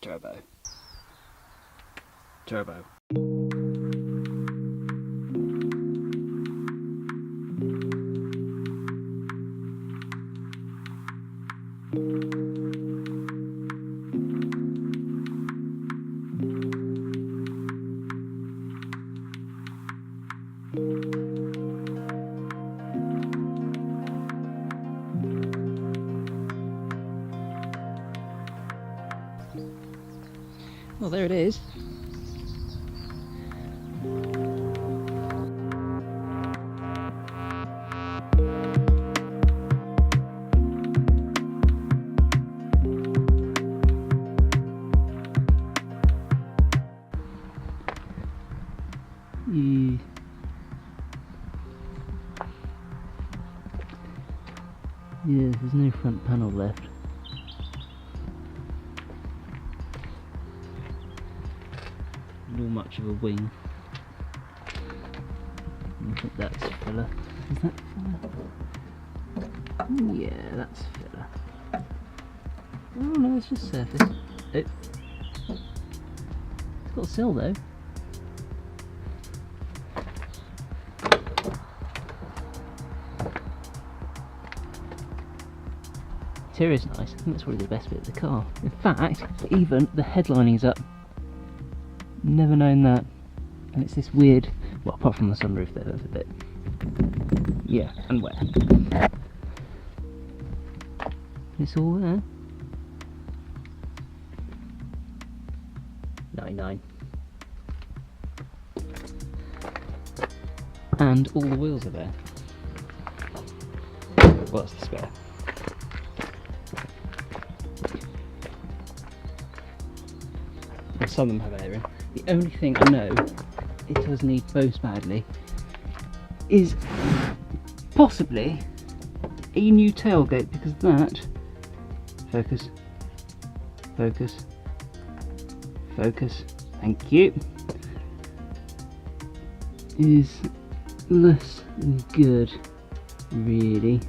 Turbo. Turbo. Well, there it is. Yeah, there's no front panel left. Not much of a wing. I think that's filler. Is that filler? Yeah, that's filler. Oh no, it's just surface. It's got a sill though. Interior is nice. I think that's probably the best bit of the car. In fact, even the headlining's up. Never known that. And it's this weird, well, apart from the sunroof there, that's a bit, yeah, and wet. It's all there. 99. And all the wheels are there. Well, that's the spare. And some of them have air in. The only thing I know it does need most badly is possibly a new tailgate, because that, focus, focus, focus, thank you, is less than good, really.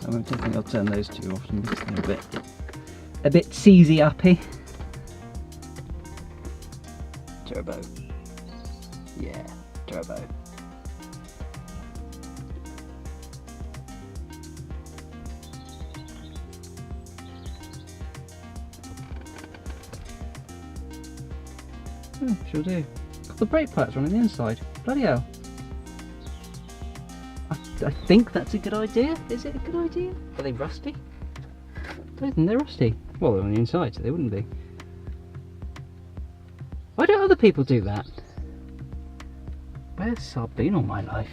I don't think I'll turn those too often because they're a bit seasy uppy. Turbo. Yeah, turbo. Oh, sure do. Got the brake pads on the inside. Bloody hell. I think that's a good idea. Is it a good idea? Are they rusty? I don't think they're rusty. Well, they're on the inside, so they wouldn't be. Why don't other people do that? Where's Saab been all my life?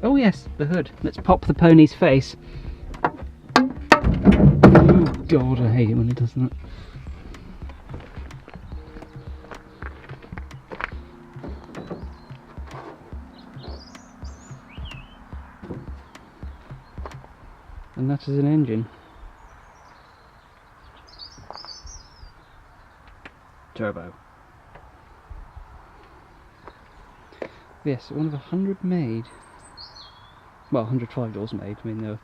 Oh yes, the hood. Let's pop the pony's face. Oh God, I hate it when it does that. And that is an engine. Turbo. Yes, one of 100 made. Well, 105 doors made. I mean, there were,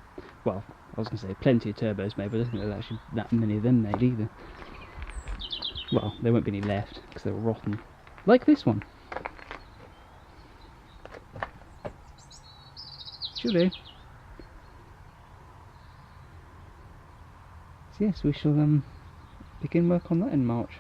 well, I was going to say plenty of turbos made, but I don't think there's actually that many of them made either. Well, there won't be any left because they were rotten. Like this one. Should do. Yes, we shall begin work on that in March.